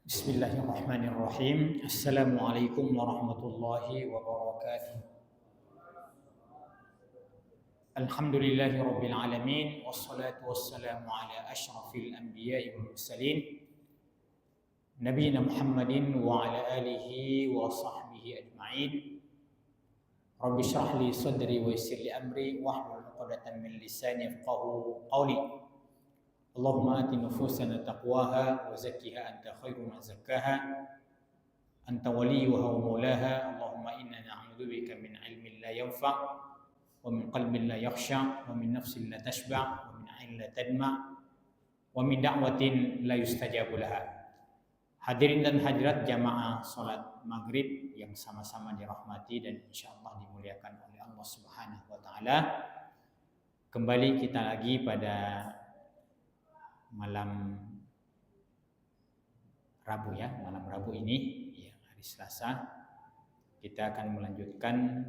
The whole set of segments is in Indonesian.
Bismillahirrahmanirrahim. Assalamualaikum warahmatullahi wabarakatuh. Alhamdulillahi rabbil alamin. Wassalatu wassalamu ala ashrafil anbiya'i wal mursalin. Nabiyina Muhammadin wa ala alihi wa sahbihi ajma'in. Rabbi shrah li sadri wa yassir li amri wahlul 'uqdatam min lisani yafqahu qawli. Allahumma ati nufusana taqwaha wa zakkiha anta khairu man zakkaha anta waliyuha wa maulaha. Allahumma inna na'udzubika min ilmin la yanfa' wa min qalbin la yakhsha' wa min nafsin la tashba' wa min 'ainin la tadma' wa min da'watin la yustajabu laha. Hadirin dan hadirat jamaah salat maghrib yang sama-sama dirahmati dan insyaallah dimuliakan oleh Allah Subhanahu wa taala. Kembali kita lagi pada malam Rabu ini, ya, hari Selasa, kita akan melanjutkan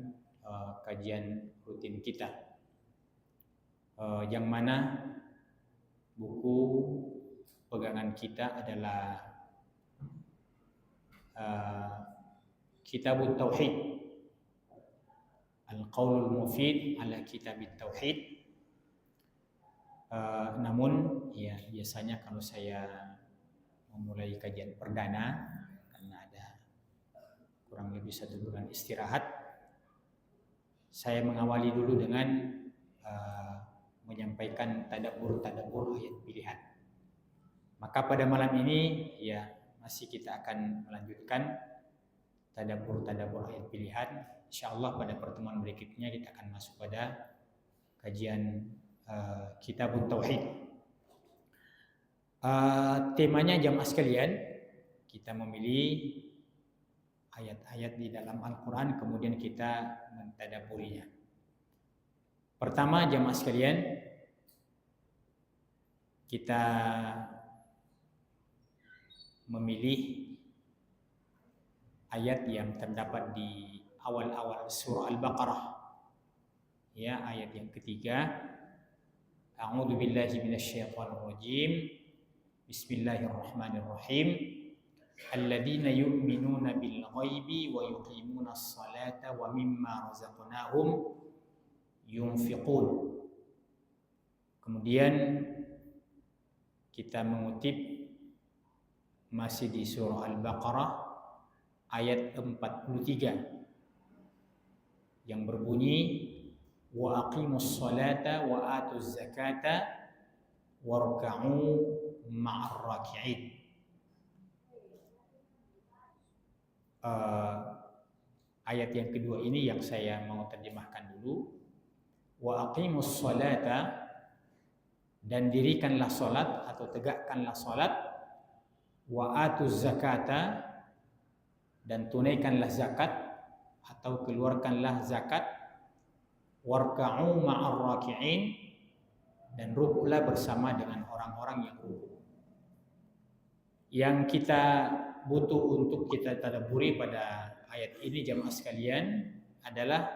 kajian rutin kita, yang mana buku pegangan kita adalah Kitabut Tauhid, Al-Qaulul Mufid ala Kitabit Tauhid. Namun ya biasanya kalau saya memulai kajian perdana karena ada kurang lebih 1 bulan istirahat, saya mengawali dulu dengan menyampaikan tadabbur ayat pilihan. Maka pada malam ini ya masih kita akan melanjutkan tadabbur ayat pilihan. Insyaallah pada pertemuan berikutnya kita akan masuk pada kajian Kitabut Tauhid. Temanya jamaah sekalian, kita memilih ayat-ayat di dalam Al-Quran, kemudian kita mentadabburinya. Pertama jamaah sekalian, kita memilih ayat yang terdapat di awal-awal surah Al-Baqarah, ya, ayat yang ketiga. A'udzu billahi minasyaitonir rajim. Bismillahirrahmanirrahim. Alladzina yu'minuna bil ghaibi wa yuqimunas salata wa mimma razaqnahum yunfiqun. Kemudian kita mengutip masih di surah Al-Baqarah ayat 43 yang berbunyi wa aqimus salata wa atuz zakata warka'u ma'ar raki'in. Ayat yang kedua ini yang saya mau terjemahkan dulu. Wa aqimus salata, dan dirikanlah salat atau tegakkanlah salat, wa atuz zakata, dan tunaikanlah zakat atau keluarkanlah zakat, warka'u ma'ar raki'in, dan rukuklah bersama dengan orang-orang yang rukuk. Yang kita butuh untuk kita tadabburi pada ayat ini jamaah sekalian adalah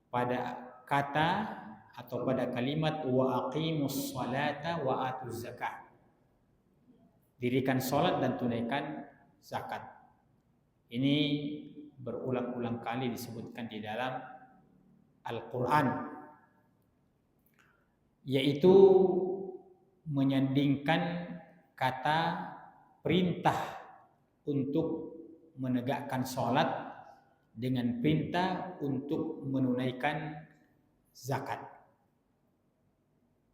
pada kata atau pada kalimat wa aqimus salata wa atuz zakat. Dirikan salat dan tunaikan zakat. Ini berulang-ulang kali disebutkan di dalam Al-Quran, yaitu menyandingkan kata perintah untuk menegakkan sholat dengan perintah untuk menunaikan zakat.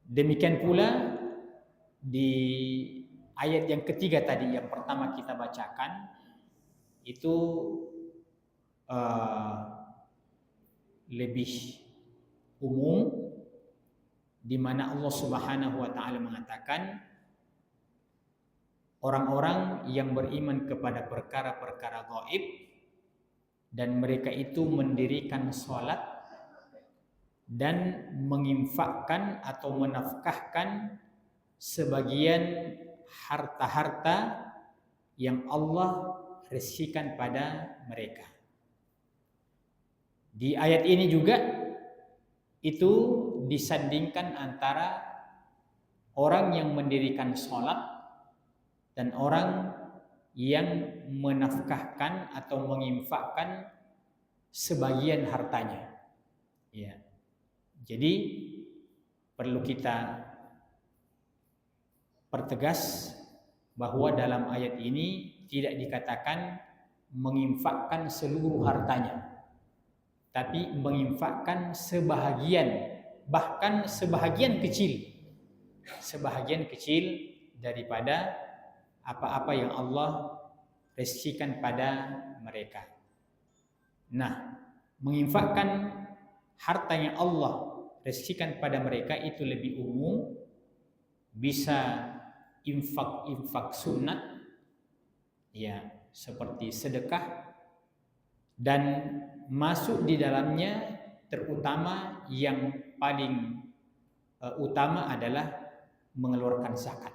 Demikian pula di ayat yang ketiga tadi, yang pertama kita bacakan, itu lebih umum, di mana Allah Subhanahu wa taala mengatakan orang-orang yang beriman kepada perkara-perkara gaib dan mereka itu mendirikan salat dan menginfakkan atau menafkahkan sebagian harta-harta yang Allah rezekikan pada mereka. Di ayat ini juga itu disandingkan antara orang yang mendirikan sholat dan orang yang menafkahkan atau menginfakkan sebagian hartanya. Ya. Jadi perlu kita pertegas bahwa dalam ayat ini tidak dikatakan menginfakkan seluruh hartanya, tapi menginfakkan sebahagian, bahkan sebahagian kecil daripada apa-apa yang Allah rezekikan pada mereka. Nah, menginfakkan harta yang Allah rezekikan pada mereka itu lebih umum, bisa infak sunat, ya seperti sedekah, dan masuk di dalamnya terutama yang paling utama adalah mengeluarkan zakat.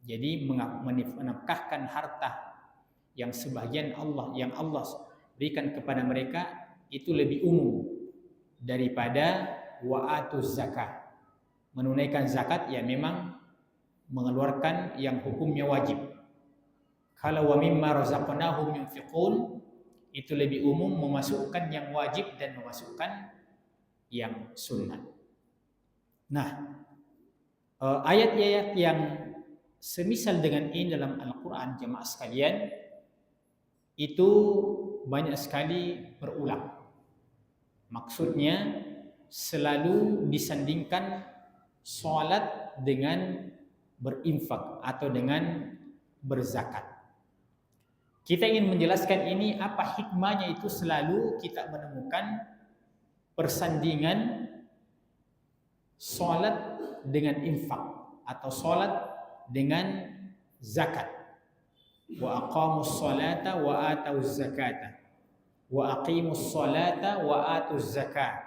Jadi menafkahkan harta yang sebagian yang Allah berikan kepada mereka itu lebih umum daripada wa'atuz zakat. Menunaikan zakat ya memang mengeluarkan yang hukumnya wajib. Kalau wa mimma razaqnahum yunfiqun itu lebih umum memasukkan yang wajib dan memasukkan yang sunnah. Nah, ayat-ayat yang semisal dengan ini dalam Al-Quran jemaah sekalian itu banyak sekali berulang. Maksudnya selalu disandingkan sholat dengan berinfak atau dengan berzakat. Kita ingin menjelaskan ini apa hikmahnya, itu selalu kita menemukan persandingan sholat dengan infak atau sholat dengan zakat. Wa aqamus salata wa atuz zakata wa aqimus salata wa atuz zakat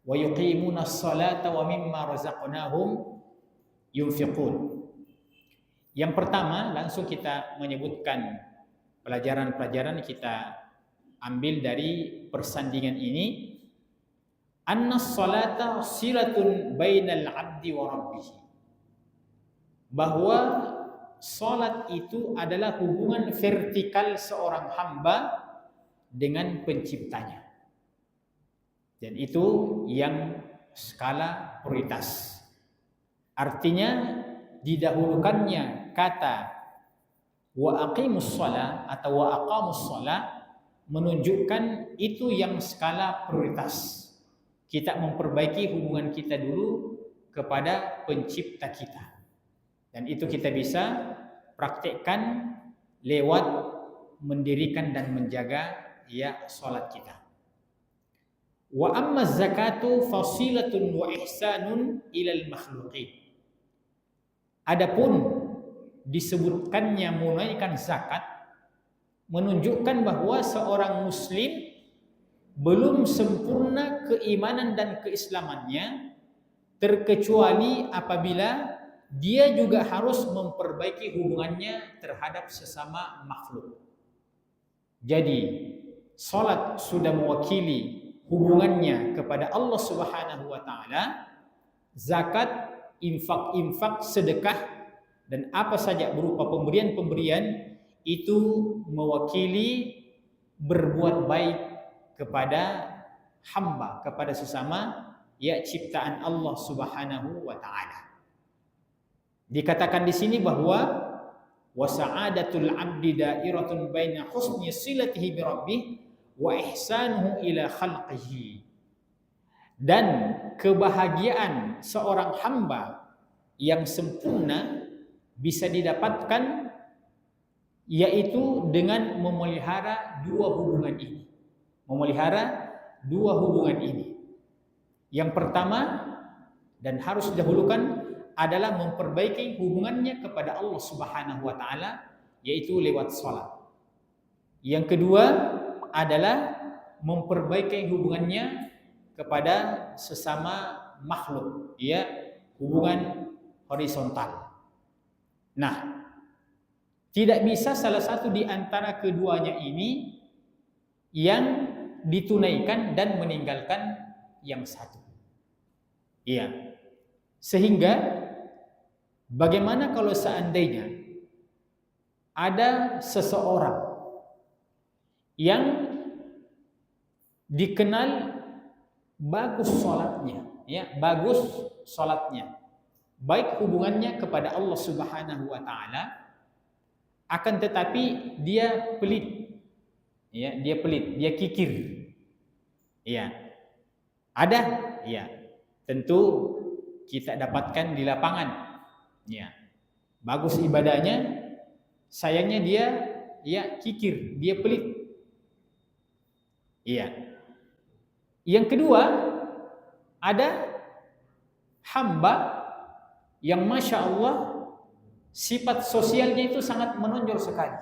wa yuqimunas salata wa mimma razaqnahum yunfiqun. Yang pertama langsung kita menyebutkan pelajaran-pelajaran kita ambil dari persandingan ini. Annas salata silatun bainal abdi wa rabbih. Bahwa salat itu adalah hubungan vertikal seorang hamba dengan penciptanya. Dan itu yang skala prioritas. Artinya didahulukannya kata wa aqimus shalah atau wa aqamus shalah menunjukkan itu yang skala prioritas. Kita memperbaiki hubungan kita dulu kepada pencipta kita. Dan itu kita bisa praktekkan lewat mendirikan dan menjaga ya salat kita. Wa amma zakatu fasilatun wa ihsanun ilal makhluqin. Adapun disebutkannya menunaikan zakat menunjukkan bahwa seorang muslim belum sempurna keimanan dan keislamannya terkecuali apabila dia juga harus memperbaiki hubungannya terhadap sesama makhluk. Jadi salat sudah mewakili hubungannya kepada Allah Subhanahu wa taala, zakat, infak, sedekah dan apa saja berupa pemberian-pemberian itu mewakili berbuat baik kepada hamba, kepada sesama ya ciptaan Allah Subhanahu wa taala. Dikatakan di sini bahwa wa sa'adatul 'abdi da'iratun baina husni silatihi bi rabbih wa ihsanuhu ila khalqihi. Dan kebahagiaan seorang hamba yang sempurna bisa didapatkan yaitu dengan memelihara dua hubungan ini. Memelihara dua hubungan ini. Yang pertama dan harus didahulukan adalah memperbaiki hubungannya kepada Allah Subhanahu wa taala yaitu lewat salat. Yang kedua adalah memperbaiki hubungannya kepada sesama makhluk, ya, hubungan horizontal. Nah, tidak bisa salah satu di antara keduanya ini yang ditunaikan dan meninggalkan yang satu. Iya. Sehingga bagaimana kalau seandainya ada seseorang yang dikenal bagus sholatnya, ya, bagus sholatnya, baik hubungannya kepada Allah Subhanahu wa taala, akan tetapi dia pelit, ya, dia kikir. Ya. Ada, ya. Tentu kita dapatkan di lapangan. Ya. Bagus ibadahnya, sayangnya dia kikir, dia pelit. Iya. Yang kedua, ada hamba yang Masya Allah sifat sosialnya itu sangat menonjol sekali.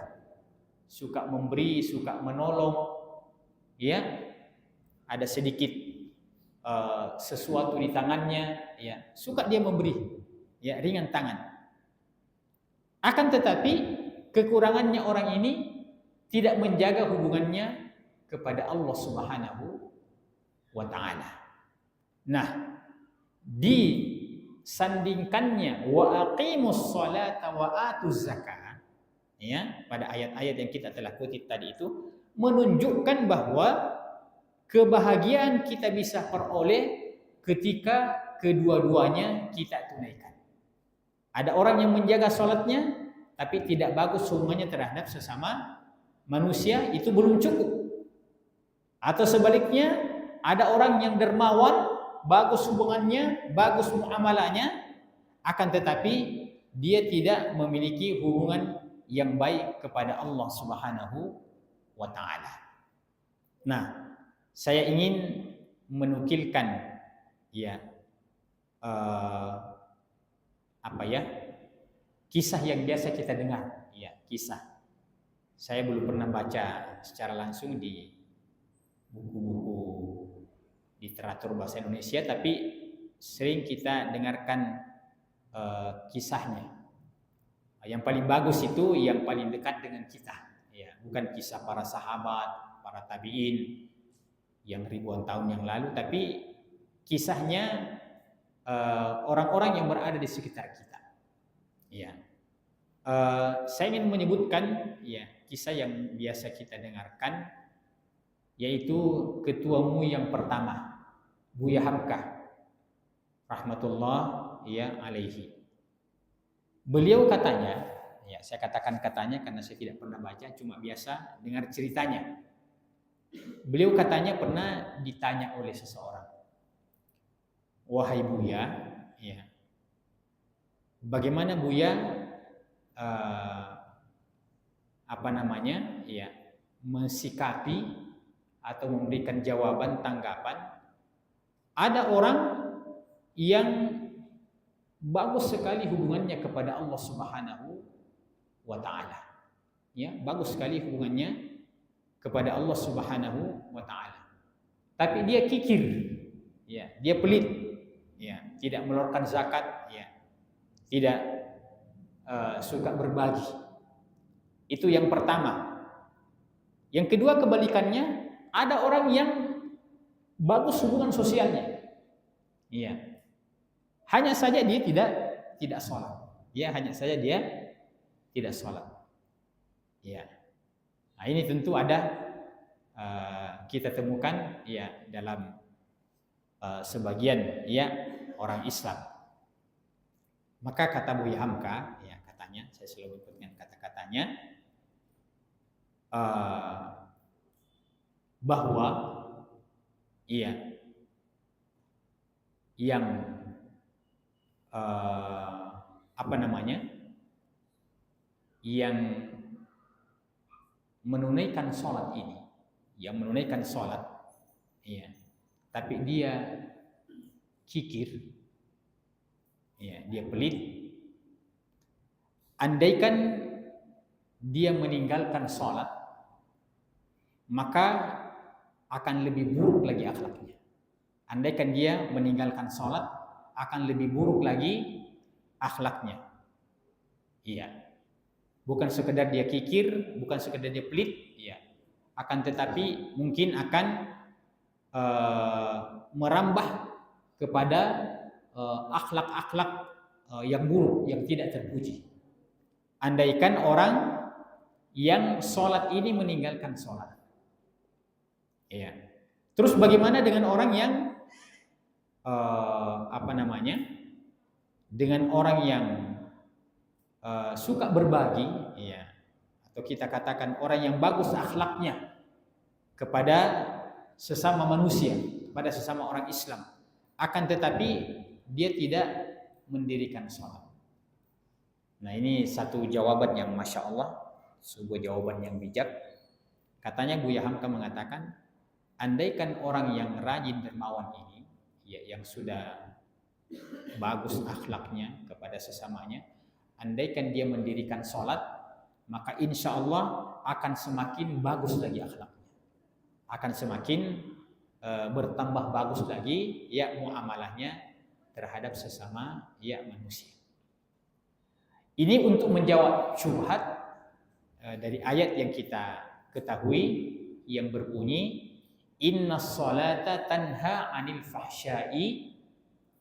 Suka memberi, suka menolong. Ya. Ada sedikit sesuatu di tangannya, ya, suka dia memberi, ya, ringan tangan. Akan tetapi kekurangannya orang ini tidak menjaga hubungannya kepada Allah Subhanahu wa taala. Nah, disandingkannya wa aqimus sholata wa atuz zakah, ya, pada ayat-ayat yang kita telah kutip tadi itu menunjukkan bahwa kebahagiaan kita bisa peroleh ketika kedua-duanya kita tunaikan. Ada orang yang menjaga sholatnya tapi tidak bagus hubungannya terhadap sesama manusia, itu belum cukup. Atau sebaliknya, ada orang yang dermawan, bagus hubungannya, bagus muamalahnya, akan tetapi dia tidak memiliki hubungan yang baik kepada Allah Subhanahu wa taala. Nah, saya ingin menukilkan, ya, kisah yang biasa kita dengar, ya, kisah. Saya belum pernah baca secara langsung di buku-buku literatur bahasa Indonesia, tapi sering kita dengarkan kisahnya. Yang paling bagus itu yang paling dekat dengan kita, ya, bukan kisah para sahabat, para tabiin yang ribuan tahun yang lalu, tapi kisahnya orang-orang yang berada di sekitar kita. Ya, saya ingin menyebutkan, ya, kisah yang biasa kita dengarkan, yaitu ketuamu yang pertama, Buya Hamka, rahmatullah, ya, alaihi. Beliau katanya, ya, saya katakan katanya karena saya tidak pernah baca, cuma biasa dengar ceritanya. Beliau katanya pernah ditanya oleh seseorang, wahai Buya, ya, bagaimana Buya ya, mensikapi atau memberikan jawaban, tanggapan, ada orang yang bagus sekali hubungannya kepada Allah Subhanahu wa taala. Ya, bagus sekali hubungannya kepada Allah Subhanahu wa taala. Tapi dia kikir, ya, dia pelit, ya, tidak mengeluarkan zakat, ya, tidak suka berbagi. Itu yang pertama. Yang kedua kebalikannya, ada orang yang bagus hubungan sosialnya. Iya. Hanya saja dia tidak sholat. Ya, hanya saja dia tidak sholat. Ya. Nah, ini tentu ada kita temukan, ya, dalam sebagian, ya, orang Islam. Maka kata Buya Hamka, ya, katanya, saya selalu menyebutkan kata-katanya, bahwa, iya, yang yang menunaikan sholat ini, yang menunaikan sholat, ya, tapi dia kikir, ya, dia pelit, andaikan dia meninggalkan sholat, maka akan lebih buruk lagi akhlaknya. Andaikan dia meninggalkan sholat, akan lebih buruk lagi akhlaknya. Iya. Bukan sekedar dia kikir, bukan sekedar dia pelit, ya, akan tetapi mungkin akan merambah kepada akhlak-akhlak yang buruk, yang tidak terpuji. Andaikan orang yang sholat ini meninggalkan sholat. Iya. Terus bagaimana dengan orang yang dengan orang yang suka berbagi, ya, atau kita katakan orang yang bagus akhlaknya kepada sesama manusia, kepada sesama orang Islam, akan tetapi dia tidak mendirikan sholat. Nah, ini satu jawaban yang Masya Allah, sebuah jawaban yang bijak. Katanya Buya Hamka mengatakan, andaikan orang yang rajin dermawan ini, ya, yang sudah bagus akhlaknya kepada sesamanya, andaikan dia mendirikan sholat, maka insya Allah akan semakin bagus lagi akhlaknya, akan semakin bertambah bagus lagi ya muamalahnya terhadap sesama ya manusia. Ini untuk menjawab syubhat dari ayat yang kita ketahui yang berbunyi inna sholata tanha anil fahsyai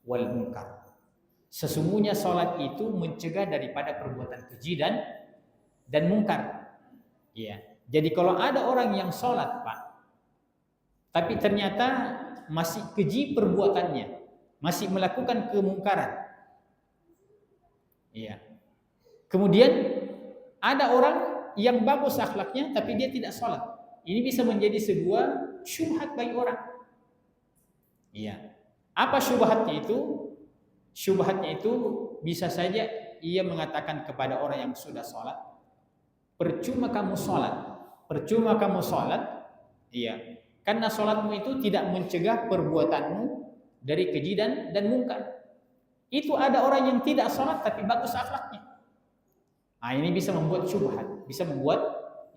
wal munkar. Sesungguhnya sholat itu mencegah daripada perbuatan keji dan mungkar. Ya. Jadi kalau ada orang yang sholat, Pak, tapi ternyata masih keji perbuatannya, masih melakukan kemungkaran. Ya. Kemudian ada orang yang bagus akhlaknya tapi dia tidak sholat. Ini bisa menjadi sebuah syubhat bagi orang. Iya. Apa syubhatnya itu? Syubhatnya itu bisa saja ia mengatakan kepada orang yang sudah sholat, percuma kamu sholat, iya, karena sholatmu itu tidak mencegah perbuatanmu dari keji dan mungkar. Itu ada orang yang tidak sholat tapi bagus akhlaknya. Nah, ini bisa membuat syubhat, bisa membuat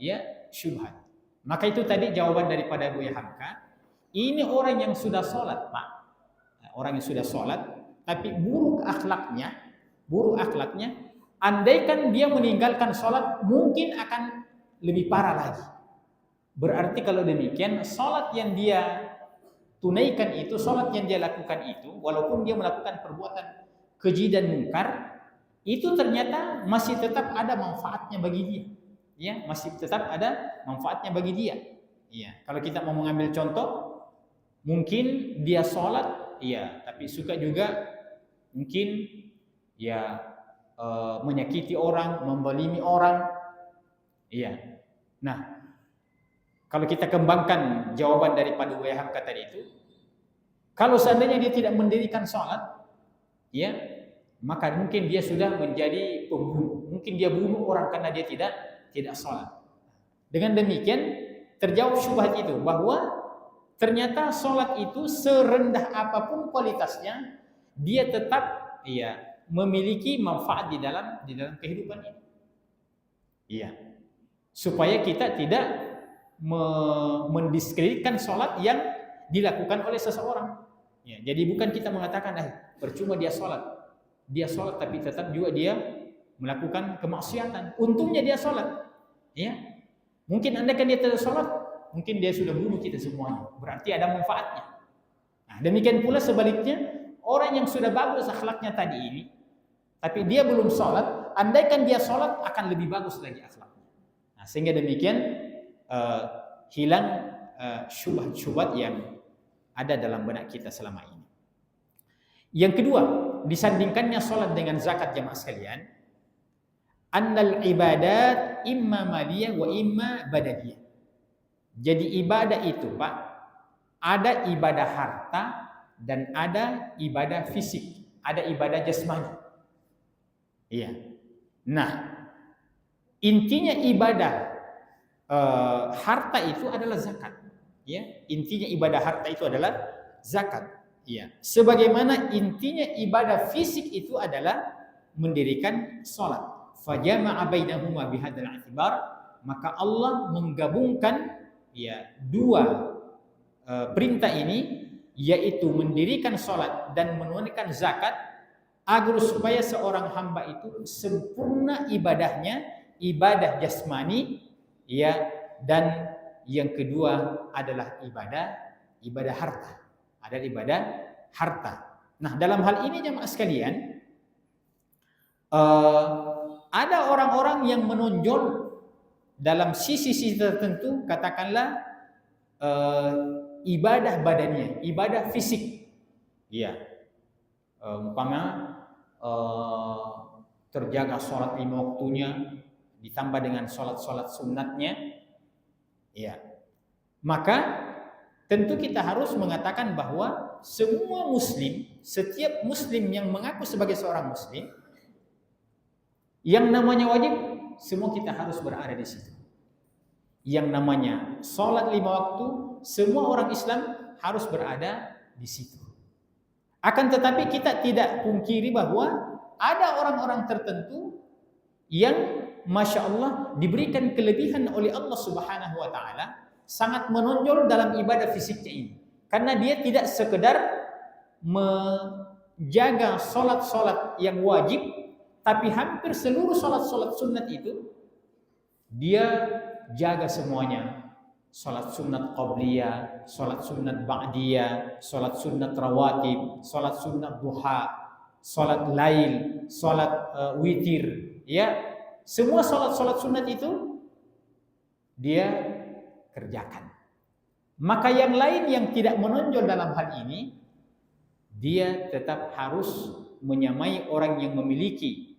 ya syubhat. Maka itu tadi jawaban daripada Buya Hamka. Ini orang yang sudah sholat, Pak. Orang yang sudah sholat tapi buruk akhlaknya, andaikan dia meninggalkan sholat mungkin akan lebih parah lagi. Berarti kalau demikian sholat yang dia tunaikan itu, sholat yang dia lakukan itu, walaupun dia melakukan perbuatan keji dan mungkar, itu ternyata masih tetap ada manfaatnya bagi dia. Ya, masih tetap ada manfaatnya bagi dia. Ya, kalau kita mau mengambil contoh, mungkin dia sholat, ya, tapi suka juga mungkin ya menyakiti orang, membalimi orang. Iya. Nah, kalau kita kembangkan jawaban daripada Buya Hamka tadi itu, kalau seandainya dia tidak mendirikan sholat, ya, maka mungkin dia sudah menjadi pembunuh. Mungkin dia bunuh orang karena dia tidak sholat. Dengan demikian terjawab syubhat itu bahwa ternyata sholat itu serendah apapun kualitasnya, dia tetap ya memiliki manfaat di dalam kehidupan ini. Iya. Supaya kita tidak mendiskreditkan sholat yang dilakukan oleh seseorang. Ya, jadi bukan kita mengatakan percuma dia sholat tapi tetap juga dia melakukan kemaksiatan. Untungnya dia sholat, ya. Mungkin andaikan dia tidak sholat, mungkin dia sudah bunuh kita semuanya. Berarti ada manfaatnya. Nah, demikian pula sebaliknya, orang yang sudah bagus akhlaknya tadi ini, tapi dia belum sholat, andaikan dia sholat akan lebih bagus lagi akhlaknya. Nah, sehingga demikian hilang syubhat-syubhat yang ada dalam benak kita selama ini. Yang kedua, disandingkannya sholat dengan zakat jamaah sekalian, annal ibadat imma maliyah wa imma badaniyah. Jadi ibadah itu, Pak, ada ibadah harta dan ada ibadah fisik, ada ibadah jasmani. Iya. Nah, intinya ibadah harta itu adalah zakat. Ya, intinya ibadah harta itu adalah zakat. Ya, sebagaimana intinya ibadah fisik itu adalah mendirikan sholat. Fajama'a bainahuma bihadzal i'tibar, maka Allah menggabungkan ya dua perintah ini, yaitu mendirikan sholat dan menunaikan zakat, agar supaya seorang hamba itu sempurna ibadahnya, ibadah jasmani, ya, dan yang kedua adalah ibadah harta. Ada ibadah harta. Nah, dalam hal ini jemaah sekalian, ada orang-orang yang menonjol dalam sisi-sisi tertentu, katakanlah ibadah badannya, ibadah fisik. Iya. Umpama terjaga sholat 5 waktunya ditambah dengan sholat sunatnya, ya, maka tentu kita harus mengatakan bahwa semua muslim, setiap muslim yang mengaku sebagai seorang muslim, yang namanya wajib, semua kita harus berada di situ. Yang namanya sholat 5 waktu, semua orang Islam harus berada di situ. Akan tetapi kita tidak pungkiri bahwa ada orang-orang tertentu yang Masya Allah diberikan kelebihan oleh Allah Subhanahu wa Ta'ala, sangat menonjol dalam ibadah fisiknya ini, karena dia tidak sekedar menjaga sholat-sholat yang wajib, tapi hampir seluruh sholat-sholat sunat itu dia jaga semuanya. Sholat sunat qabliyah, sholat sunat ba'diyah, sholat sunat rawatib, sholat sunat duha, sholat lail, sholat witir, ya. Semua sholat sunat itu dia kerjakan. Maka yang lain yang tidak menonjol dalam hal ini, dia tetap harus menyamai orang yang memiliki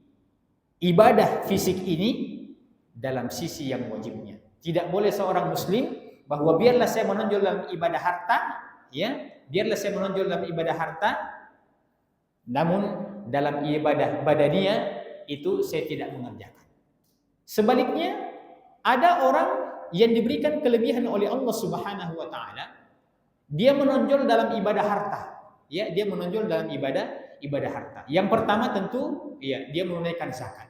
ibadah fisik ini dalam sisi yang wajibnya. Tidak boleh seorang muslim bahwa biarlah saya menonjol dalam ibadah harta, ya, biarlah saya menonjol dalam ibadah harta, namun dalam ibadah badaniyah itu saya tidak mengerjakan. Sebaliknya, ada orang yang diberikan kelebihan oleh Allah Subhanahu wa Ta'ala, dia menonjol dalam ibadah harta, ya, dia menonjol dalam ibadah harta. Yang pertama tentu, ya, dia menunaikan zakat.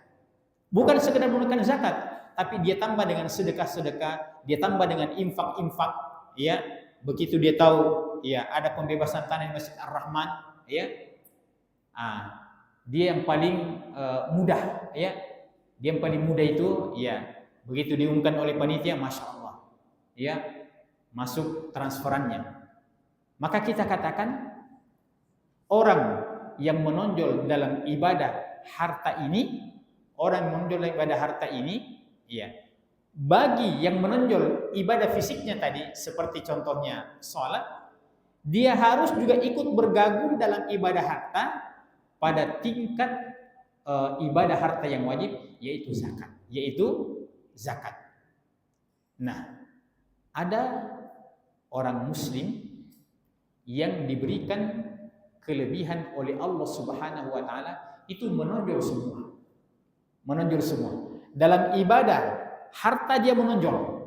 Bukan sekedar menunaikan zakat, tapi dia tambah dengan sedekah-sedekah, dia tambah dengan infak-infak, ya. Begitu dia tahu, ya, ada pembebasan tanah di Masjid Ar-Rahman, ya. Dia yang paling mudah, ya. Dia yang paling mudah itu, ya, begitu diumumkan oleh panitia, Masya Allah, ya, masuk transferannya. Maka kita katakan orang yang menonjol dalam ibadah harta ini, orang yang menonjol dalam ibadah harta ini, ya, bagi yang menonjol ibadah fisiknya tadi, seperti contohnya sholat, dia harus juga ikut bergabung dalam ibadah harta pada tingkat ibadah harta yang wajib, yaitu zakat. Nah, ada orang muslim yang diberikan kelebihan oleh Allah Subhanahu wa Ta'ala, itu menonjol semua. Dalam ibadah harta dia menonjol,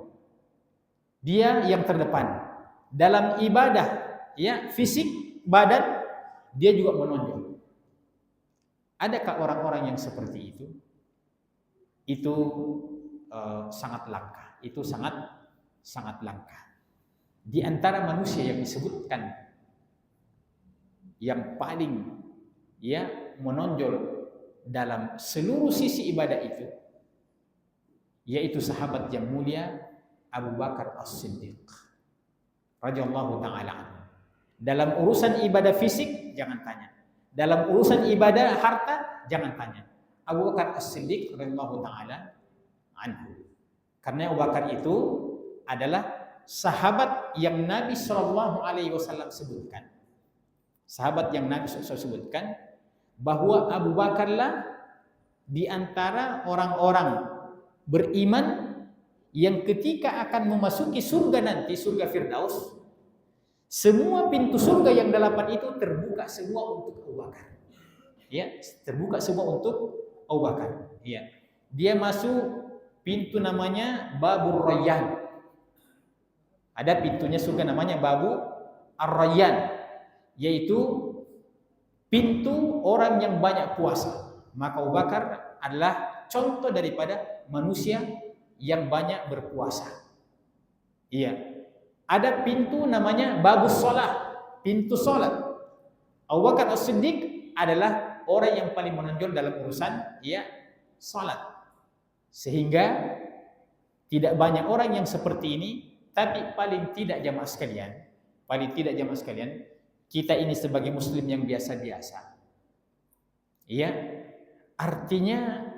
dia yang terdepan. Dalam ibadah, ya, fisik badan dia juga menonjol. Adakah orang-orang yang seperti itu? Itu sangat langka. Itu sangat langka. Di antara manusia yang disebutkan yang paling, ya, menonjol dalam seluruh sisi ibadah itu, yaitu sahabat yang mulia Abu Bakar As-Siddiq radhiyallahu ta'ala anhu. Dalam urusan ibadah fisik jangan tanya. Dalam urusan ibadah harta jangan tanya. Abu Bakar As-Siddiq radhiyallahu ta'ala anhu. Karena Abu Bakar itu adalah sahabat yang Nabi sallallahu alaihi wasallam sebutkan. Sahabat yang Nabi SAW sebutkan bahwa Abu Bakarlah di antara orang-orang beriman yang ketika akan memasuki surga nanti, surga Firdaus, semua pintu surga yang 8 itu terbuka semua untuk Abu Bakar. Ya, terbuka semua untuk Abu Bakar. Ya. Dia masuk pintu namanya Babur Rayyan. Ada pintunya surga namanya Babu Ar-Rayyan, yaitu pintu orang yang banyak puasa. Maka Abu Bakar adalah contoh daripada manusia yang banyak berpuasa. Iya. Ada pintu namanya Babus Shalah, pintu salat. Abu Bakar As-Siddiq adalah orang yang paling menonjol dalam urusan, ya, salat. Sehingga tidak banyak orang yang seperti ini, tapi paling tidak jamaah sekalian, kita ini sebagai muslim yang biasa-biasa, ya, artinya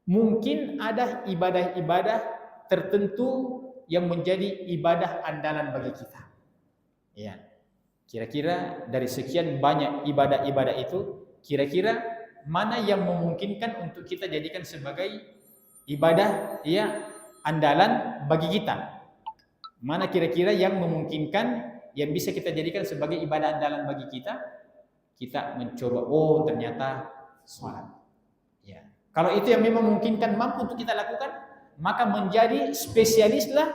mungkin ada ibadah-ibadah tertentu yang menjadi ibadah andalan bagi kita. Ya. Kira-kira dari sekian banyak ibadah-ibadah itu, kira-kira mana yang memungkinkan untuk kita jadikan sebagai ibadah ya andalan bagi kita? Mana kira-kira yang memungkinkan yang bisa kita jadikan sebagai ibadah andalan bagi kita? Kita mencoba, oh ternyata sholat. Ya. Kalau itu yang memang memungkinkan mampu untuk kita lakukan, maka menjadi spesialislah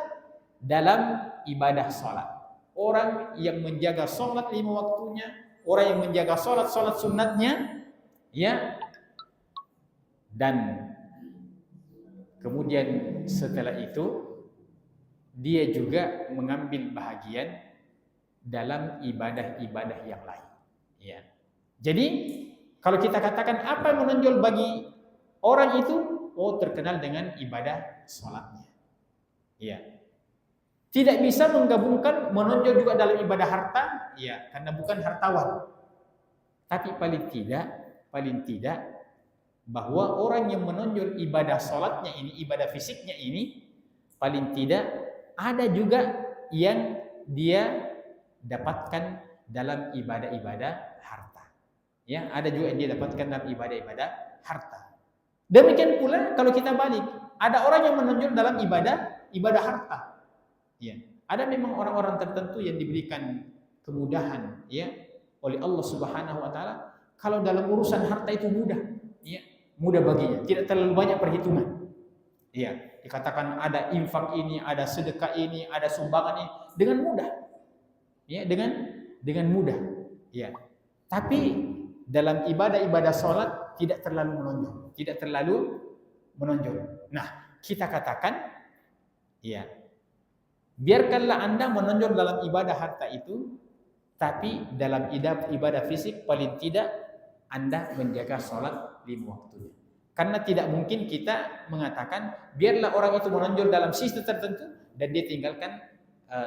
dalam ibadah sholat. Orang yang menjaga sholat 5 waktunya, orang yang menjaga sholat sunnatnya, ya, dan kemudian setelah itu dia juga mengambil bahagian dalam ibadah-ibadah yang lain. Ya. Jadi kalau kita katakan apa yang menonjol bagi orang itu, oh terkenal dengan ibadah sholatnya. Ya. Tidak bisa menggabungkan menonjol juga dalam ibadah harta, ya, karena bukan hartawan. Tapi paling tidak bahwa orang yang menonjol ibadah sholatnya ini, ibadah fisiknya ini, paling tidak ada juga yang dia dapatkan dalam ibadah-ibadah harta. Ya, ada juga yang dia dapatkan dalam ibadah-ibadah harta. Demikian pula kalau kita balik, ada orang yang menonjol dalam ibadah harta. Ya, ada memang orang-orang tertentu yang diberikan kemudahan ya oleh Allah Subhanahu wa taala kalau dalam urusan harta itu mudah, ya, mudah baginya, tidak terlalu banyak perhitungan. Ya, dikatakan ada infak ini, ada sedekah ini, ada sumbangan ini dengan mudah. Ya, dengan mudah. Ya. Tapi dalam ibadah-ibadah sholat tidak terlalu menonjol. Nah, kita katakan, ya, biarkanlah Anda menonjol dalam ibadah harta itu, tapi dalam ibadah fisik paling tidak Anda menjaga sholat 5 waktunya. Karena tidak mungkin kita mengatakan biarlah orang itu menonjol dalam sisi tertentu dan dia tinggalkan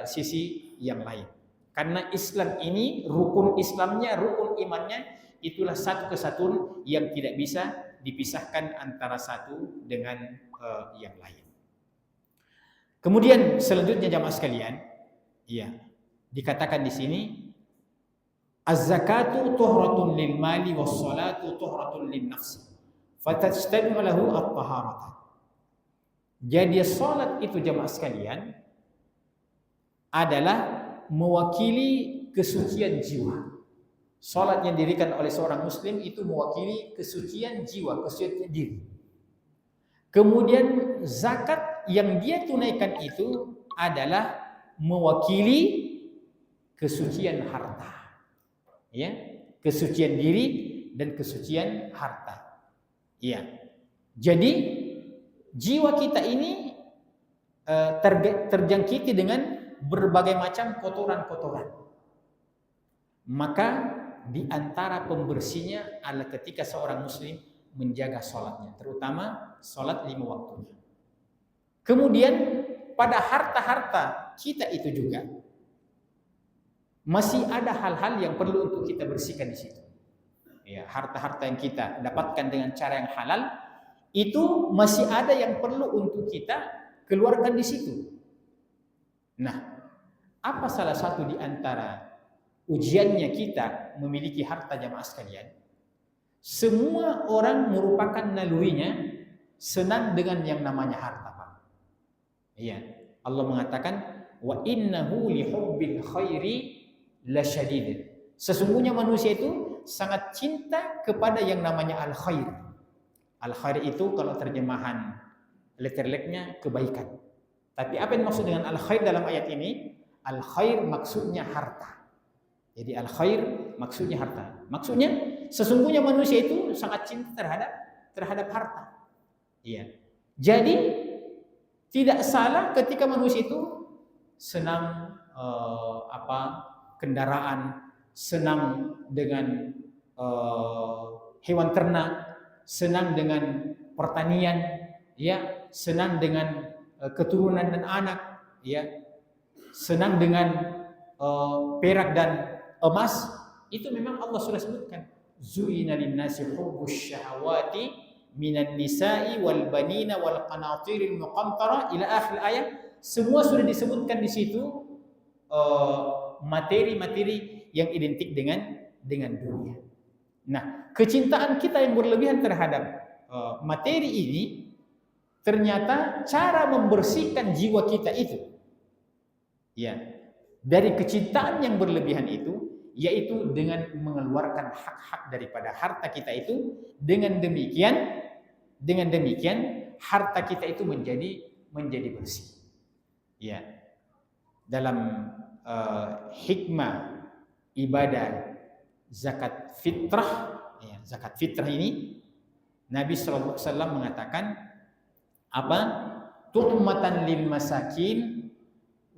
sisi yang lain. Karena Islam ini rukun Islamnya, rukun imannya itulah satu kesatuan yang tidak bisa dipisahkan antara satu dengan yang lain. Kemudian selanjutnya jamaah sekalian, ya, dikatakan di sini az-zakatu tuhratun lil mali was salatu tuhratun lin nafsi fatajtami'u lahu at-taharatan. Jadi salat itu jamaah sekalian adalah mewakili kesucian jiwa. Salat yang didirikan oleh seorang muslim itu mewakili kesucian jiwa, kesucian diri. Kemudian zakat yang dia tunaikan itu adalah mewakili kesucian harta. Ya, kesucian diri dan kesucian harta. Ya. Jadi jiwa kita ini terjangkiti dengan berbagai macam kotoran-kotoran. Maka di antara pembersihnya adalah ketika seorang muslim menjaga sholatnya, terutama sholat 5 waktunya. Kemudian pada harta-harta kita itu juga masih ada hal-hal yang perlu untuk kita bersihkan di situ. Ya, harta-harta yang kita dapatkan dengan cara yang halal itu masih ada yang perlu untuk kita keluarkan di situ. Nah, apa salah satu di antara ujiannya kita memiliki harta jamaah sekalian? Semua orang merupakan nalurinya senang dengan yang namanya harta, Pak. Iya, Allah mengatakan wa innahu lihubbil khairi lasyadid. Sesungguhnya manusia itu sangat cinta kepada yang namanya al-khair. Al-khair itu kalau terjemahan letterleknya kebaikan. Tapi apa yang maksud dengan al-khair dalam ayat ini? Al-khair maksudnya harta. Jadi al-khair maksudnya harta. Maksudnya sesungguhnya manusia itu sangat cinta terhadap harta. Iya. Jadi tidak salah ketika manusia itu senang kendaraan, senang dengan hewan ternak, senang dengan pertanian, ya, senang dengan keturunan dan anak, ya, senang dengan perak dan emas. Itu memang Allah sudah sebutkan. Zu'ina lin-nasi hubbus syahawati minan nisa'i wal banina wal qanatiril muqantara ila akhir ayat. Semua sudah disebutkan di situ materi-materi yang identik dengan dunia. Nah, kecintaan kita yang berlebihan terhadap materi ini ternyata cara membersihkan jiwa kita itu, ya, dari kecintaan yang berlebihan itu, yaitu dengan mengeluarkan hak-hak daripada harta kita itu. Dengan demikian harta kita itu menjadi bersih. Ya, dalam hikmah ibadah zakat fitrah, ya, zakat fitrah ini Nabi SAW mengatakan apa? Tuhmatan lil masakin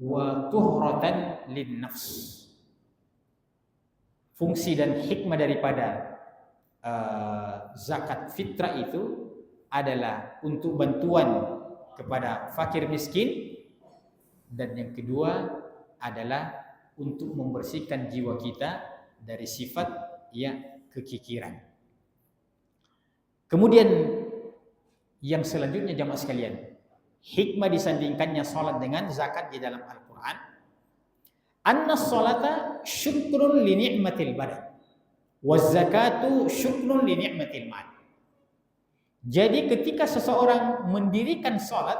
wa tuhratan lin nafs. Fungsi dan hikmah daripada zakat fitrah itu adalah untuk bantuan kepada fakir miskin, dan yang kedua adalah untuk membersihkan jiwa kita dari sifat kekikiran. Kemudian yang selanjutnya jamaah sekalian, hikmah disandingkannya salat dengan zakat di dalam Al-Qur'an. Anna salata syukrun li ni'matil badan waz zakatu syukrun li ni'matil mal. Jadi ketika seseorang mendirikan salat,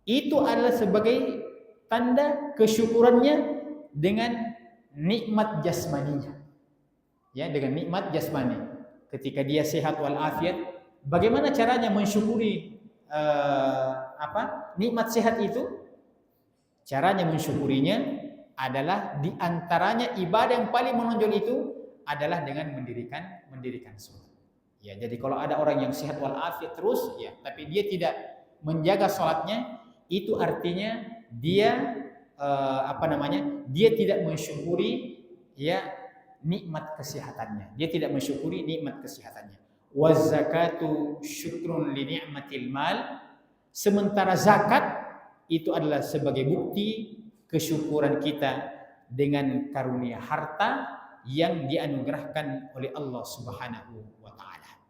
itu adalah sebagai tanda kesyukurannya dengan nikmat jasmaninya. Ya, dengan nikmat jasmani. Ketika dia sehat walafiat, bagaimana caranya mensyukuri nikmat sehat itu? Caranya mensyukurinya adalah diantaranya ibadah yang paling menonjol itu adalah dengan mendirikan salat. Ya, jadi kalau ada orang yang sehat walafiat terus, ya, tapi dia tidak menjaga salatnya, itu artinya dia dia tidak mensyukuri nikmat kesehatannya. Dia tidak mensyukuri nikmat kesehatannya. Waz zakatu syukrun li ni'matil mal. Sementara zakat itu adalah sebagai bukti kesyukuran kita dengan karunia harta yang dianugerahkan oleh Allah Subhanahu wa taala.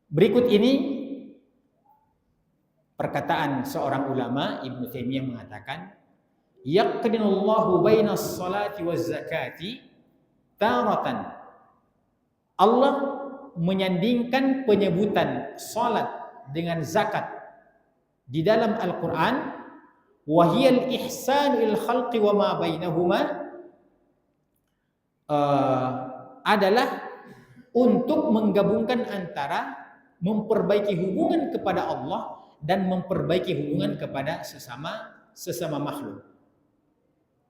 Berikut ini perkataan seorang ulama, Ibnu Taimiyah mengatakan, yaqdinullahu bainas salati waz zakati taratan. Allah menyandingkan penyebutan salat dengan zakat di dalam Al-Qur'an, wa hiyal ihsanu il khalqi wa ma bainahuma, adalah untuk menggabungkan antara memperbaiki hubungan kepada Allah dan memperbaiki hubungan kepada sesama makhluk.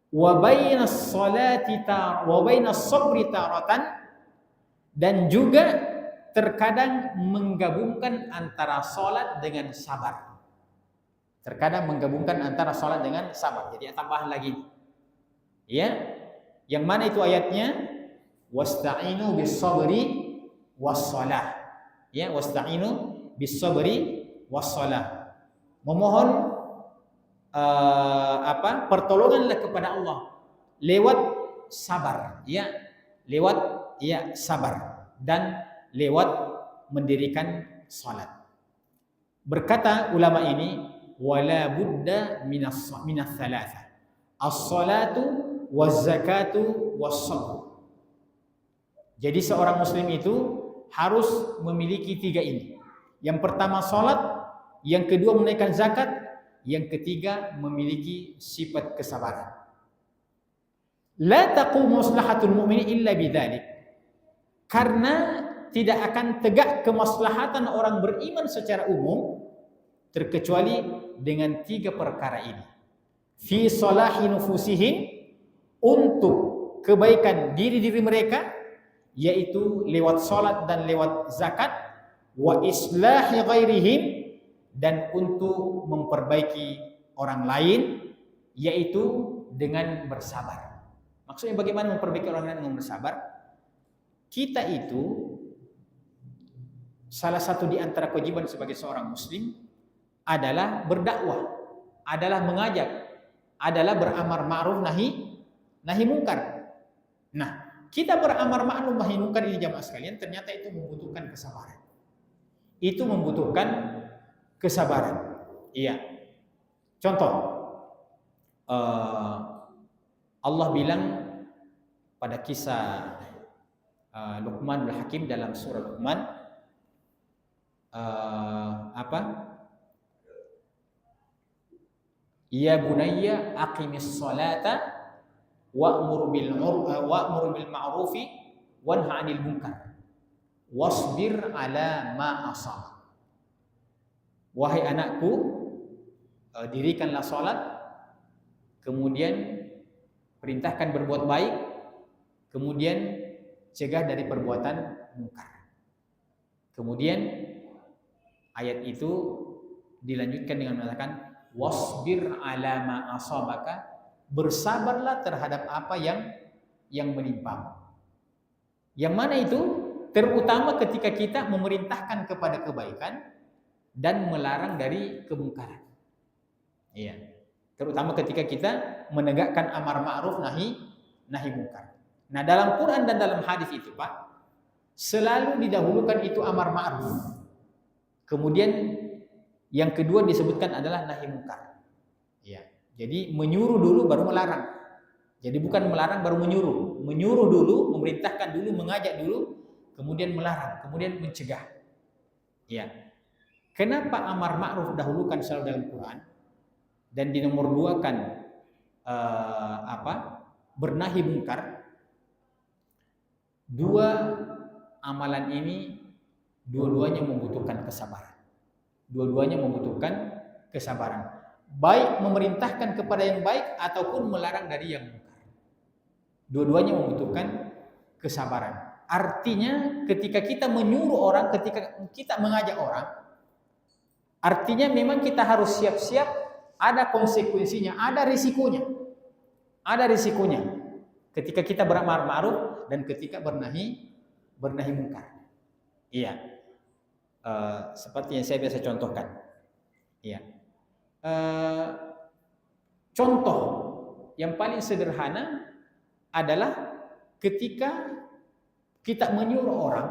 Wa bainas salati wa bainas sabri taratan, dan juga terkadang menggabungkan antara salat dengan sabar. Terkadang menggabungkan antara salat dengan sabar. Jadi tambahan lagi. Ya. Yang mana itu ayatnya? Wasta'inu bis-sabri was-shalah. Ya, wasta'inu bis-sabri was-shalah. Memohon pertolonganlah kepada Allah lewat sabar, ya, lewat sabar dan lewat mendirikan salat. Berkata ulama ini, wala budda minas thalatha, as-salatu waz-zakatu was-sabr. Jadi seorang muslim itu harus memiliki tiga ini. Yang pertama salat, yang kedua menunaikan zakat, yang ketiga memiliki sifat kesabaran. La taqumu maslahatul mu'min illa bidzalik. Karena tidak akan tegak kemaslahatan orang beriman secara umum terkecuali dengan tiga perkara ini. Fi salahi nufusihim, untuk kebaikan diri-diri mereka, yaitu lewat salat dan lewat zakat. Wa islahi ghairihim, dan untuk memperbaiki orang lain, yaitu dengan bersabar. Maksudnya bagaimana memperbaiki orang lain dengan bersabar? Kita itu salah satu di antara kewajiban sebagai seorang muslim adalah berdakwah, adalah mengajak, adalah beramar ma'ruf nahi mungkar. Nah, kita beramar ma'ruf nahi munkar ini jamaah sekalian, ternyata itu membutuhkan kesabaran. Itu membutuhkan kesabaran. Iya. Contoh, Allah bilang pada kisah Luqmanul Hakim dalam surah Luqman, apa? Ya bunayya aqimis salata wa'mur bil ma'rufi wanha 'anil munkar wasbir 'ala ma asab. Wahai anakku, dirikanlah salat, kemudian perintahkan berbuat baik, kemudian cegah dari perbuatan munkar. Kemudian ayat itu dilanjutkan dengan mengatakan wasbir 'ala ma asabaka, bersabarlah terhadap apa yang menimpa. Yang mana itu? Terutama ketika kita memerintahkan kepada kebaikan dan melarang dari kemungkaran. Iya. Terutama ketika kita menegakkan amar ma'ruf nahi munkar. Nah, dalam Quran dan dalam hadis itu, Pak, selalu didahulukan itu amar ma'ruf. Kemudian yang kedua disebutkan adalah nahi munkar. Iya. Jadi menyuruh dulu baru melarang. Jadi bukan melarang baru menyuruh. Menyuruh dulu, memerintahkan dulu, mengajak dulu, kemudian melarang, kemudian mencegah. Iya. Kenapa amar ma'ruf dahulukan selalu dalam Quran dan dinomor duakan bernahi munkar? Dua amalan ini dua-duanya membutuhkan kesabaran. Dua-duanya membutuhkan kesabaran. Baik memerintahkan kepada yang baik ataupun melarang dari yang munkar. Dua-duanya membutuhkan kesabaran. Artinya ketika kita menyuruh orang, ketika kita mengajak orang, artinya memang kita harus siap-siap, ada konsekuensinya, ada risikonya. Ada risikonya ketika kita beramar ma'ruf dan ketika bernahi munkar. Iya. Seperti yang saya biasa contohkan. Iya. Contoh yang paling sederhana adalah ketika kita menyuruh orang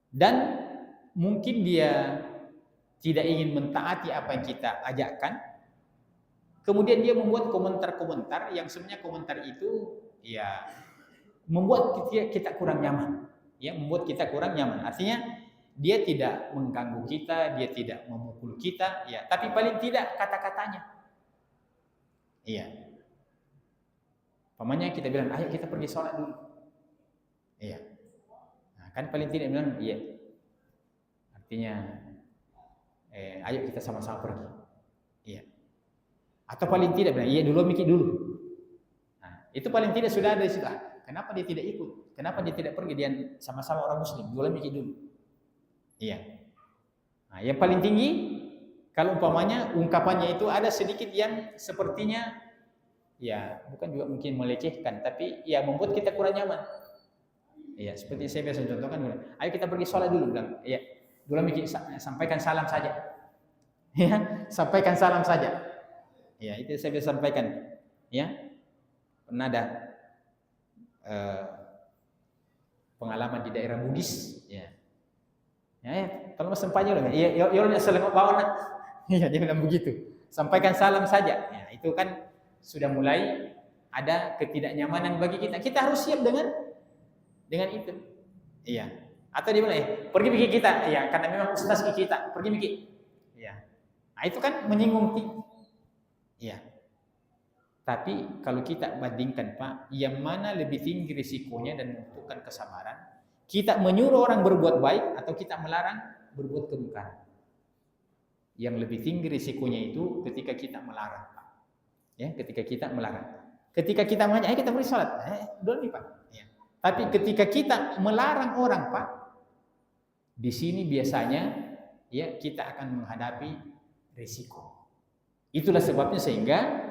dan mungkin dia tidak ingin mentaati apa yang kita ajakkan, kemudian dia membuat komentar-komentar yang sebenarnya komentar itu ya membuat kita kurang nyaman, ya membuat kita kurang nyaman. Artinya dia tidak mengganggu kita, dia tidak memukul kita, ya, tapi paling tidak kata-katanya. Iya. Pamannya kita bilang, ayo kita pergi sholat dulu. Iya. Nah, kan paling tidak bilang, iya. Artinya, ayo kita sama-sama pergi. Iya. Atau paling tidak bilang, iya dulu mikir dulu. Nah, itu paling tidak sudah ada di situ. Kenapa dia tidak ikut? Kenapa dia tidak pergi? Dia sama-sama orang Muslim. Dulu mikir dulu. Iya. Nah, yang paling tinggi, kalau umpamanya ungkapannya itu ada sedikit yang sepertinya, ya bukan juga mungkin melecehkan, tapi ya membuat kita kurang nyaman. Iya, seperti saya biasa contohkan, ayo kita pergi sholat dulu, bilang, iya, dulu mikir sampaikan salam saja, ya, sampaikan salam saja, ya itu saya biasa sampaikan, ya, pernah ada pengalaman di daerah Buddhis, ya, tolong sampaikan loh, iya, assalamualaikum bawa, iya dia bilang begitu, sampaikan salam saja, ya itu kan sudah mulai ada ketidaknyamanan bagi kita. Kita harus siap dengan itu. Iya. Atau dia bilang, pergi mikir kita. Ya, karena memang ustaz kita, pergi mikir. Iya. Nah, itu kan menyinggung. Iya. Tapi kalau kita bandingkan, Pak, yang mana lebih tinggi risikonya dan membutuhkan kesabaran? Kita menyuruh orang berbuat baik atau kita melarang berbuat kemungkaran? Yang lebih tinggi risikonya itu ketika kita melarang. Ya, ketika kita melarang. Ketika kita mengajak, ayo kita beri sholat. Dulu nih Pak. Ya. Tapi ketika kita melarang orang, Pak, di sini biasanya ya kita akan menghadapi risiko. Itulah sebabnya sehingga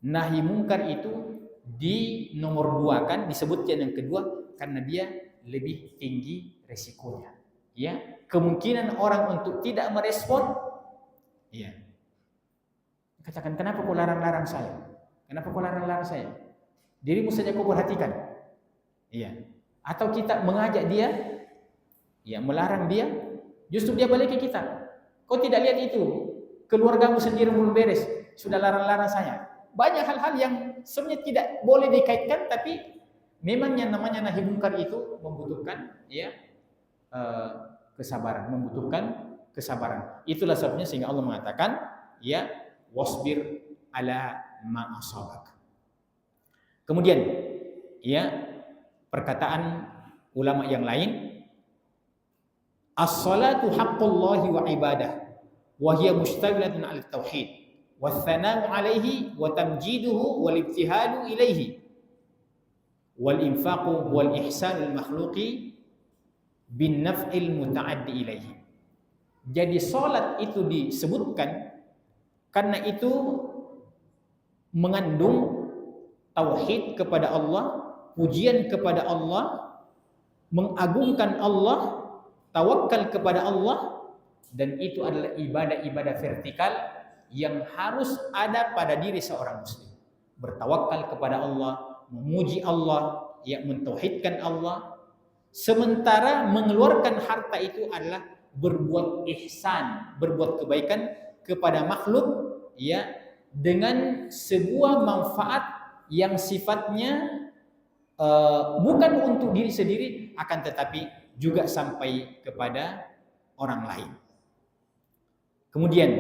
nahi munkar itu dinomor duakan, disebutkan yang kedua karena dia lebih tinggi risikonya. Ya, kemungkinan orang untuk tidak merespon, ya. Katakan, kenapa kau larang-larang saya? Kenapa kau larang-larang saya? Dirimu saja kau perhatikan. Iya. Atau kita mengajak dia, ya melarang dia, justru dia balik ke kita. Kau tidak lihat itu? Keluargamu sendiri belum beres, sudah larang-larang saya. Banyak hal-hal yang sebenarnya tidak boleh dikaitkan, tapi memang yang namanya nahi munkar itu membutuhkan kesabaran, Itulah sebabnya sehingga Allah mengatakan, ya wasbir ala ma asabak. Kemudian, ya perkataan ulama yang lain, as-salatu haqqullahi wa ibadah wa hiya mustawilatun 'ala tauhid wa thana'u 'alaihi wa tamjiduhu wal ibtihalu ilaihi wal infaqu wal ihsanul makhluqi bin naf'il muta'addi ilaihi. Jadi salat itu disebutkan karena itu mengandung tauhid kepada Allah, pujian kepada Allah, mengagungkan Allah, tawakal kepada Allah, dan itu adalah ibadah-ibadah vertikal yang harus ada pada diri seorang muslim. Bertawakal kepada Allah, memuji Allah, ya mentauhidkan Allah. Sementara mengeluarkan harta itu adalah berbuat ihsan, berbuat kebaikan kepada makhluk, ya dengan sebuah manfaat yang sifatnya bukan untuk diri sendiri, akan tetapi juga sampai kepada orang lain. Kemudian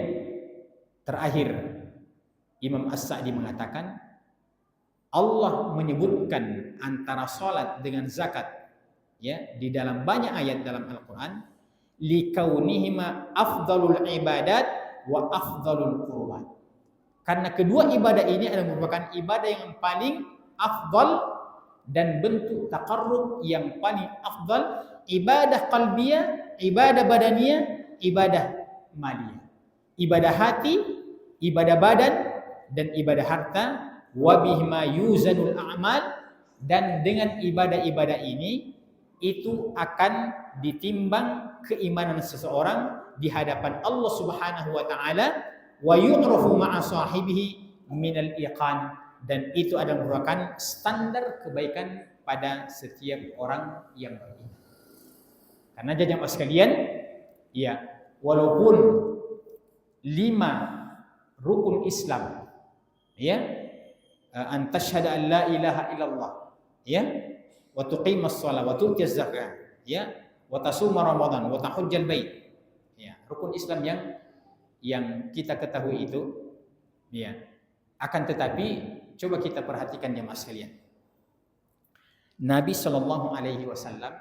terakhir Imam As-Sa'di mengatakan, Allah menyebutkan antara salat dengan zakat, ya di dalam banyak ayat dalam Al-Qur'an, likaunihima afdalul ibadat wa afdalul qurbat. Karena kedua ibadah ini adalah merupakan ibadah yang paling afdal dan bentuk taqarrub yang paling afdal, ibadah qalbiyah, ibadah badaniyah, ibadah maliyah. Ibadah hati, ibadah badan, dan ibadah harta, wa bihima yuzanul a'mal, dan dengan ibadah-ibadah ini itu akan ditimbang keimanan seseorang di hadapan Allah Subhanahu wa taala, wa yu'rafu ma'a sahibihi minal iqan, dan itu adalah merupakan standar kebaikan pada setiap orang yang beriman. Karena jamaah sekalian, ya walaupun 5 rukun Islam, ya an tasyhada an la ilaha illallah, ya wa tuqimas shalah wa tu'tiz zakah, ya wa tasuma ramadan wa tahujjal bait. Ya, rukun Islam yang kita ketahui itu, ya. Akan tetapi coba kita perhatikan jemaah sekalian. Nabi Shallallahu alaihi wasallam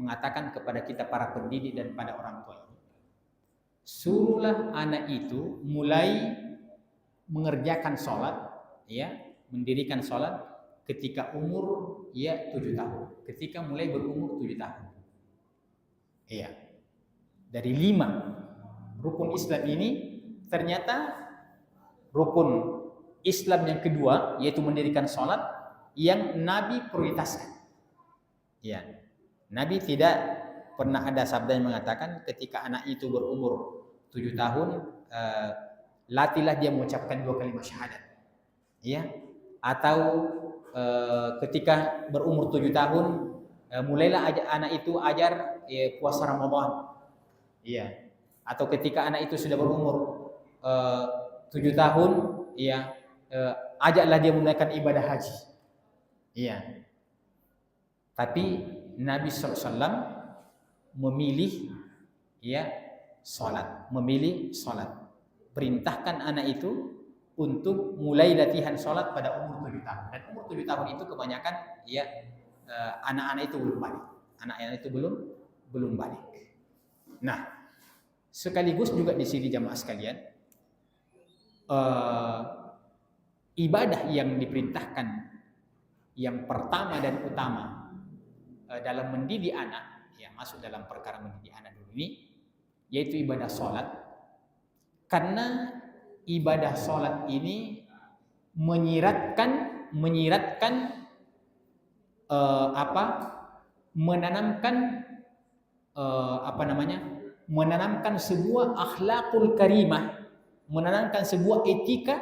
mengatakan kepada kita para pendidik dan pada orang tua, suruhlah anak itu mulai mengerjakan sholat, ya, mendirikan sholat ketika umur 7 tahun, ketika mulai berumur 7 tahun. Iya. Dari 5 rukun Islam ini, ternyata rukun Islam yang kedua, yaitu mendirikan sholat, yang Nabi prioritaskan. Ya, Nabi tidak pernah ada sabda yang mengatakan ketika anak itu berumur 7 tahun, latihlah dia mengucapkan 2 kalimat syahadat. Ya, atau ketika berumur 7 tahun, mulailah anak itu ajar puasa Ramadan. Iya. Atau ketika anak itu sudah berumur 7 tahun, ya ajaklah dia menunaikan ibadah haji. Iya. Tapi Nabi SAW memilih, ya, memilih sholat. Perintahkan anak itu untuk mulai latihan sholat pada umur 7 tahun. Dan umur 7 tahun itu kebanyakan, ya, anak-anak itu belum balik. Anak-anak itu belum balik. Nah, sekaligus juga di sini jamaah sekalian, ibadah yang diperintahkan yang pertama dan utama dalam mendidik anak, ya masuk dalam perkara mendidik anak dulu ini, yaitu ibadah sholat. Karena ibadah sholat ini menyiratkan menanamkan sebuah akhlakul karimah, menanamkan sebuah etika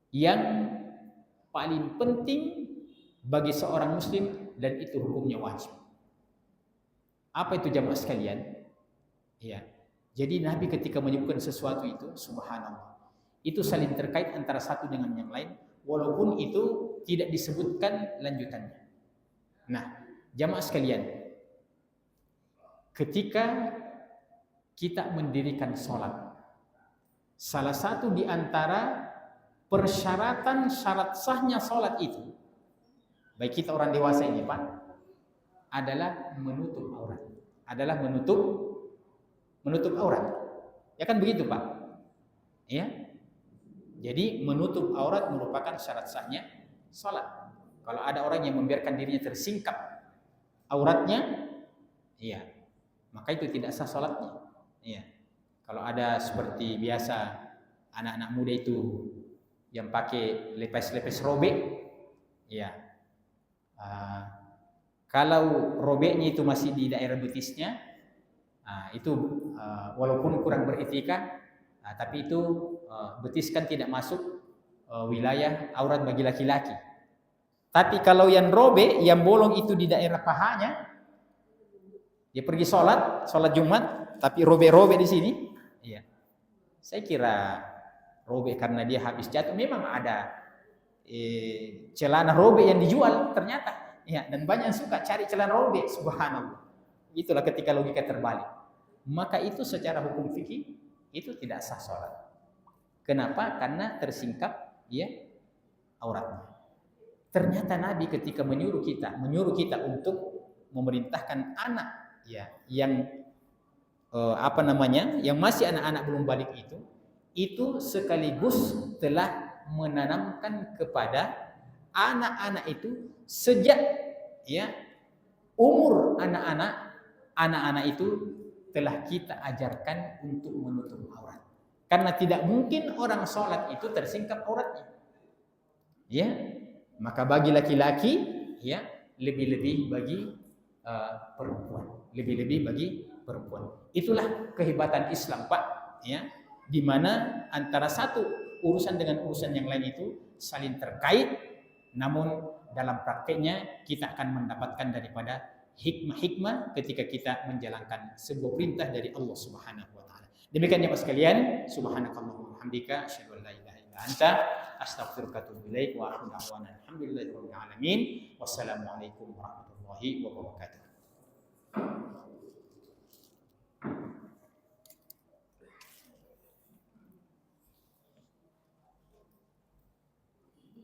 yang paling penting bagi seorang muslim dan itu hukumnya wajib. Apa itu jamaah sekalian? Ya. Jadi Nabi ketika menyebutkan sesuatu itu, subhanallah, itu saling terkait antara satu dengan yang lain, walaupun itu tidak disebutkan lanjutannya. Nah, jamaah sekalian, ketika kita mendirikan sholat, salah satu di antara persyaratan syarat sahnya sholat itu, baik kita orang dewasa ini Pak, adalah menutup aurat. Adalah menutup aurat. Ya kan begitu Pak? Ya. Jadi menutup aurat merupakan syarat sahnya sholat. Kalau ada orang yang membiarkan dirinya tersingkap auratnya, iya, maka itu tidak sah sholatnya. Iya. Kalau ada seperti biasa anak-anak muda itu yang pakai lepes-lepes robek, ya. Kalau robeknya itu masih di daerah betisnya, itu walaupun kurang beretika, tapi itu betis kan tidak masuk wilayah aurat bagi laki-laki. Tapi kalau yang robek, yang bolong itu di daerah pahanya, dia pergi sholat Jumat, tapi robek-robek di sini, iya. Saya kira robek karena dia habis jatuh. Memang ada celana robek yang dijual ternyata, ya. Dan banyak yang suka cari celana robek, subhanallah. Itulah ketika logika terbalik. Maka itu secara hukum fikih itu tidak sah sholat. Kenapa? Karena tersingkap ya auratnya. Ternyata Nabi ketika menyuruh kita untuk memerintahkan anak ya yang yang masih anak-anak belum balik itu sekaligus telah menanamkan kepada anak-anak itu sejak ya umur anak-anak itu telah kita ajarkan untuk menutup aurat. Karena tidak mungkin orang sholat itu tersingkap auratnya. Ya, maka bagi laki-laki ya lebih-lebih bagi perempuan, lebih-lebih bagi perempuan. Itulah kehebatan Islam Pak, ya, di mana antara satu urusan dengan urusan yang lain itu saling terkait, namun dalam prakteknya kita akan mendapatkan daripada hikmah-hikmah ketika kita menjalankan sebuah perintah dari Allah Subhanahu wa taala. Demikian ya Pak sekalian, subhanakallahumma wa bihamdika asyhadu an la ilaha illa anta astaghfiruka wa atubu ilaik wa akhiru da'wana alhamdulillahirabbil alamin. Wassalamualaikum warahmatullahi wabarakatuh.